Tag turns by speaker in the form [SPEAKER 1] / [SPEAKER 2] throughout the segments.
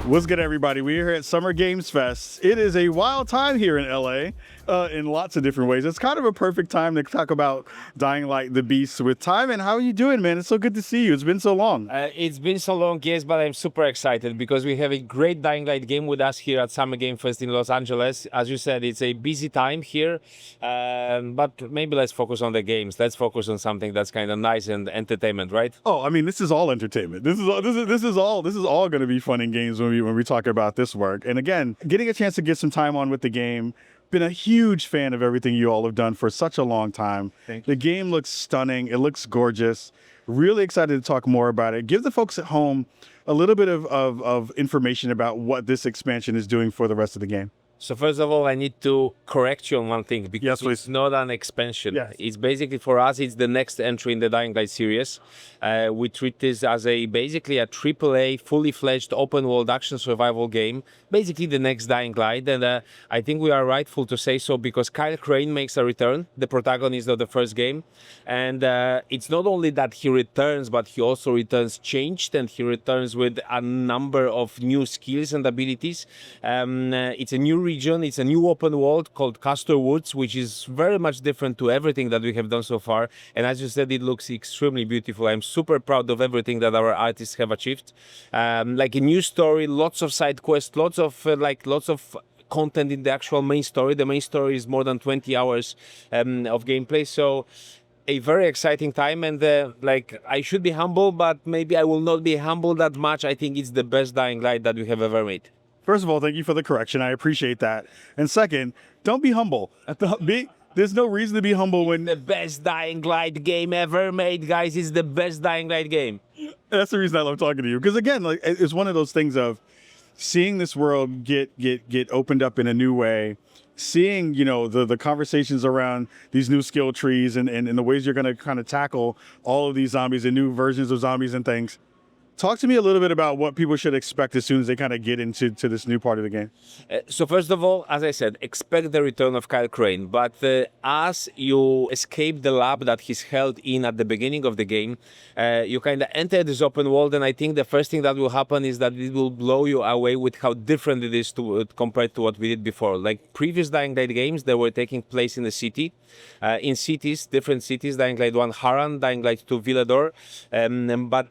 [SPEAKER 1] What's good, everybody? We're here at Summer Games Fest. It is a wild time here in LA in lots of different ways. It's kind of a perfect time to talk about Dying Light: The Beast with Tymon. How are you doing, man? It's so good to see you. It's been so long.
[SPEAKER 2] It's been so long, yes, but I'm super excited because we have a great Dying Light game with us here at Summer Game Fest in Los Angeles. As you said, it's a busy time here, but maybe let's focus on the games. Let's focus on something that's kind of nice and entertainment, right?
[SPEAKER 1] Oh, I mean, this is all entertainment. This is all going to be fun in games when we talk about this work. And again, getting a chance to get some time on with the game. Been a huge fan of everything you all have done for such a long time.
[SPEAKER 2] Thank you.
[SPEAKER 1] The game looks stunning. It looks gorgeous. Really excited to talk more about it. Give the folks at home a little bit of information about what this expansion is doing for the rest of the game.
[SPEAKER 2] So first of all, I need to correct you on one thing because
[SPEAKER 1] Yes, please.
[SPEAKER 2] it's not an expansion.
[SPEAKER 1] Yes.
[SPEAKER 2] It's basically for us, it's the next entry in the Dying Light series. We treat this as basically a AAA, fully fledged open world action survival game. Basically the next Dying Light, and I think we are rightful to say so because Kyle Crane makes a return, the protagonist of the first game, and it's not only that he returns, but he also returns changed, and he returns with a number of new skills and abilities. It's a new region, it's a new open world called Castor Woods, which is very much different to everything that we have done so far. And as you said, it looks extremely beautiful. I'm super proud of everything that our artists have achieved. Like a new story, lots of side quests, lots of content in the actual main story. The main story is more than 20 hours of gameplay. So a very exciting time, and I should be humble, but maybe I will not be humble that much. I think it's the best Dying Light that we have ever made.
[SPEAKER 1] First of all, thank you for the correction. I appreciate that. And second, don't be humble. There's no reason to be humble when...
[SPEAKER 2] The best Dying Light game ever made, guys. It's the best Dying Light game.
[SPEAKER 1] That's the reason I love talking to you. Because again, like, it's one of those things of seeing this world get opened up in a new way, seeing, you know, the conversations around these new skill trees and the ways you're going to kind of tackle all of these zombies and new versions of zombies and things. Talk to me a little bit about what people should expect as soon as they kind of get into this new part of the game.
[SPEAKER 2] So first of all, as I said, expect the return of Kyle Crane. But as you escape the lab that he's held in at the beginning of the game, you kind of enter this open world, and I think the first thing that will happen is that it will blow you away with how different it is compared to what we did before. Like previous Dying Light games, they were taking place in the city, in cities, different cities. Dying Light 1 Harran, Dying Light 2 Villador, but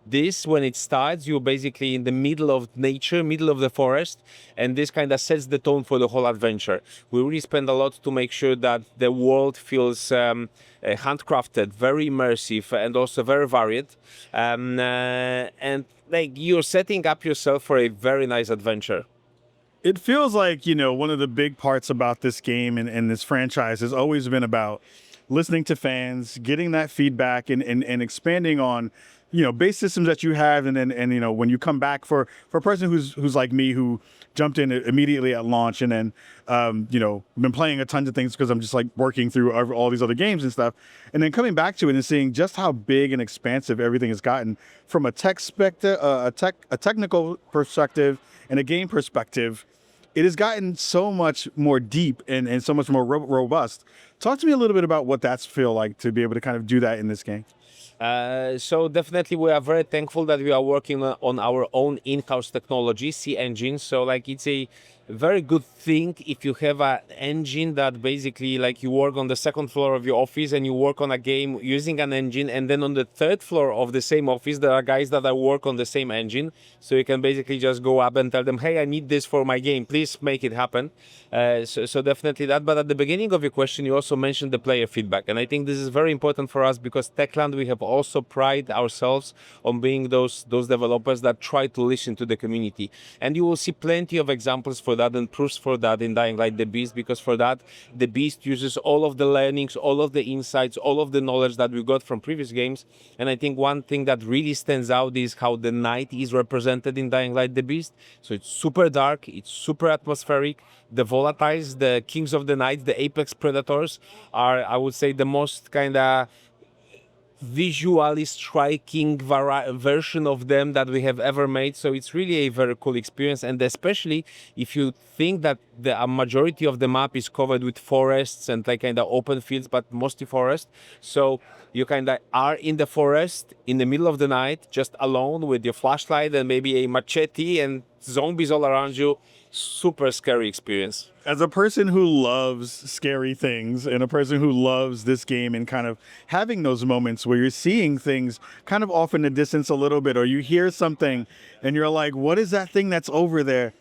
[SPEAKER 2] this, when it starts, you're basically in the middle of nature, middle of the forest, and this kind of sets the tone for the whole adventure. We really spend a lot to make sure that the world feels handcrafted, very immersive, and also very varied. And like you're setting up yourself for a very nice adventure.
[SPEAKER 1] It feels like, you know, one of the big parts about this game and this franchise has always been about listening to fans, getting that feedback and expanding on, you know, base systems that you have, and you know, when you come back for a person who's like me, who jumped in immediately at launch and then you know, been playing a ton of things because I'm just like working through all these other games and stuff, and then coming back to it and seeing just how big and expansive everything has gotten from a technical perspective and a game perspective. It has gotten so much more deep and so much more robust. Talk to me a little bit about what that's feel like to be able to kind of do that in this game.
[SPEAKER 2] So definitely we are very thankful that we are working on our own in-house technology, C engine. So like it's a very good thing if you have an engine that basically like you work on the second floor of your office and you work on a game using an engine, and then on the third floor of the same office there are guys that work on the same engine, so you can basically just go up and tell them, hey, I need this for my game, please make it happen. So definitely that. But at the beginning of your question you also mentioned the player feedback, and I think this is very important for us because Techland, we have also pride ourselves on being those developers that try to listen to the community, and you will see plenty of examples for that and proofs for that in Dying Light: The Beast, because for that the Beast uses all of the learnings, all of the insights, all of the knowledge that we got from previous games. And I think one thing that really stands out is how the night is represented in Dying Light: The Beast. So it's super dark, it's super atmospheric. The volatiles, the kings of the night, the apex predators are, I would say, the most kind of visually striking version of them that we have ever made. So it's really a very cool experience, and especially if you think that a majority of the map is covered with forests and like kind of open fields, but mostly forest. So you kind of are in the forest in the middle of the night, just alone with your flashlight and maybe a machete, and zombies all around you. Super scary experience.
[SPEAKER 1] As a person who loves scary things and a person who loves this game and kind of having those moments where you're seeing things kind of off in the distance a little bit, or you hear something and you're like, what is that thing that's over there?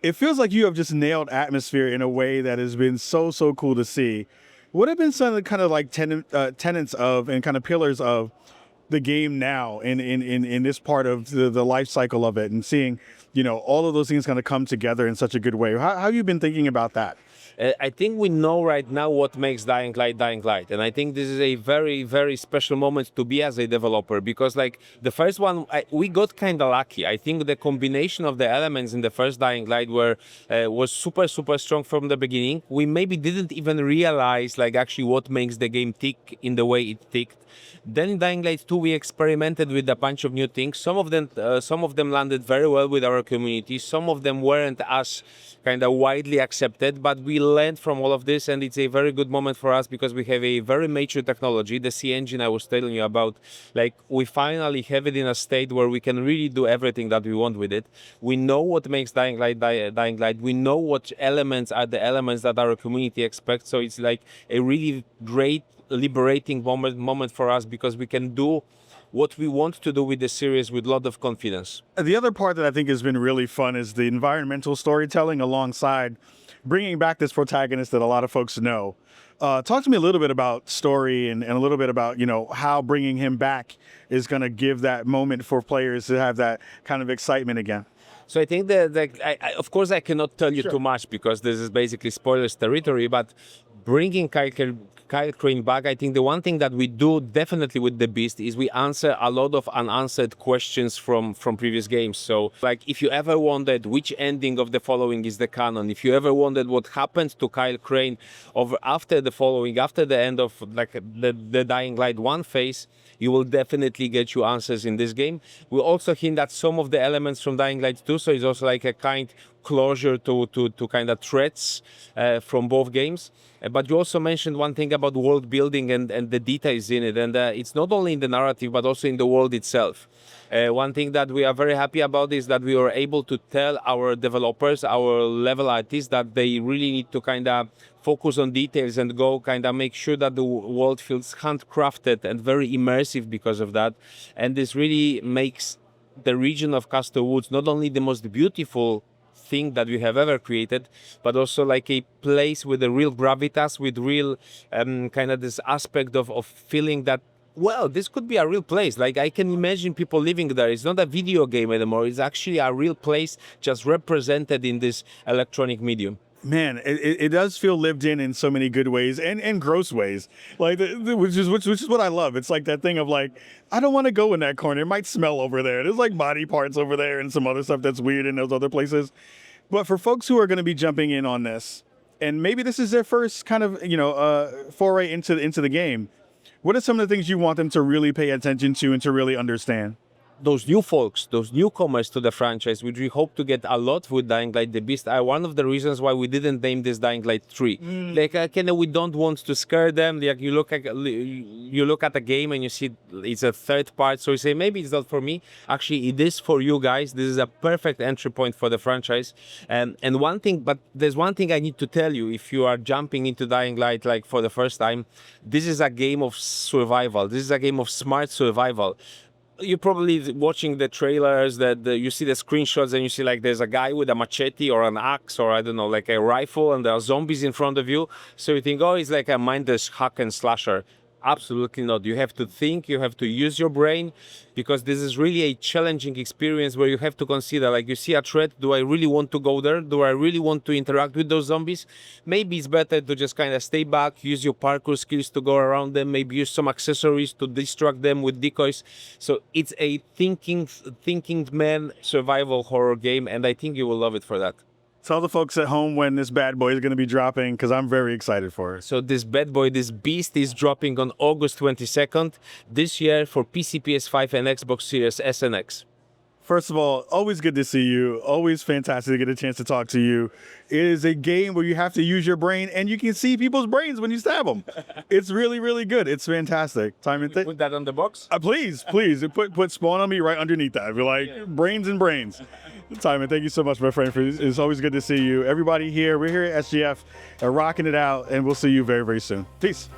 [SPEAKER 1] It feels like you have just nailed atmosphere in a way that has been so cool to see. What have been some of the kind of like tenets of and kind of pillars of the game now in this part of the life cycle of it, and seeing, all of those things kind of come together in such a good way? How have you been thinking about that?
[SPEAKER 2] I think we know right now what makes Dying Light, and I think this is a very special moment to be as a developer, because like the first one, we got kind of lucky. I think the combination of the elements in the first Dying Light was super strong from the beginning. We maybe didn't even realize like actually what makes the game tick in the way it ticked. Then in Dying Light 2, we experimented with a bunch of new things. Some of them landed very well with our community. Some of them weren't as kind of widely accepted, but we learned from all of this, and it's a very good moment for us because we have a very mature technology, the C engine I was telling you about. Like, we finally have it in a state where we can really do everything that we want with it. We know what makes Dying Light. We know what elements are the elements that our community expects. So it's like a really great liberating moment for us, because we can do what we want to do with the series with a lot of confidence.
[SPEAKER 1] The other part that I think has been really fun is the environmental storytelling alongside bringing back this protagonist that a lot of folks know. Talk to me a little bit about story and a little bit about, how bringing him back is going to give that moment for players to have that kind of excitement again.
[SPEAKER 2] So I think of course, I cannot tell you too much because this is basically spoilers territory, but bringing Kyle Crane back, I think the one thing that we do definitely with the Beast is we answer a lot of unanswered questions from previous games. So like, if you ever wondered which ending of the following is the canon, if you ever wondered what happened to Kyle Crane after the end of like the Dying Light 1 phase, you will definitely get your answers in this game. We also hint at some of the elements from Dying Light 2, so it's also like a kind closure to kind of threats from both games. But you also mentioned one thing about world building and the details in it, and it's not only in the narrative but also in the world itself. One thing that we are very happy about is that we were able to tell our developers, our level artists, that they really need to kind of focus on details and go kind of make sure that the world feels handcrafted and very immersive because of that. And this really makes the region of Castle Woods not only the most beautiful thing that we have ever created, but also like a place with a real gravitas, with real kind of this aspect of feeling that, well, this could be a real place. Like, I can imagine people living there. It's not a video game anymore. It's actually a real place just represented in this electronic medium.
[SPEAKER 1] Man, it does feel lived in so many good ways and gross ways, like which is what I love. It's like that thing of like, I don't want to go in that corner. It might smell over there. There's like body parts over there and some other stuff that's weird in those other places. But for folks who are going to be jumping in on this, and maybe this is their first kind of foray into the game, what are some of the things you want them to really pay attention to and to really understand?
[SPEAKER 2] Those new folks, those newcomers to the franchise, which we hope to get a lot with Dying Light the Beast, are one of the reasons why we didn't name this Dying Light 3. Like, we don't want to scare them. Like, you look at a game and you see it's a third part, so you say, maybe it's not for me. Actually, it is for you guys. This is a perfect entry point for the franchise. And there's one thing I need to tell you. If you are jumping into Dying Light like for the first time, this is a game of survival. This is a game of smart survival. You're probably watching the trailers that you see the screenshots and you see like there's a guy with a machete or an axe or I don't know, like a rifle, and there are zombies in front of you. So you think, oh, it's like a mindless hack and slasher. Absolutely not. You have to think, you have to use your brain, because this is really a challenging experience where you have to consider, like, you see a threat, do I really want to go there? Do I really want to interact with those zombies? Maybe it's better to just kind of stay back, use your parkour skills to go around them, maybe use some accessories to distract them with decoys. So it's a thinking man survival horror game, and I think you will love it for that.
[SPEAKER 1] Tell the folks at home when this bad boy is going to be dropping, because I'm very excited for it.
[SPEAKER 2] So this bad boy, this beast, is dropping on August 22nd this year for PC, PS5, and Xbox Series S and X.
[SPEAKER 1] First of all, always good to see you. Always fantastic to get a chance to talk to you. It is a game where you have to use your brain, and you can see people's brains when you stab them. It's really, really good. It's fantastic. Tymon,
[SPEAKER 2] Put that on the box?
[SPEAKER 1] please. Put Spawn on me right underneath that. We're like, brains and brains. Tymon, thank you so much, my friend. It's always good to see you. Everybody here, we're here at SGF, rocking it out, and we'll see you very, very soon. Peace.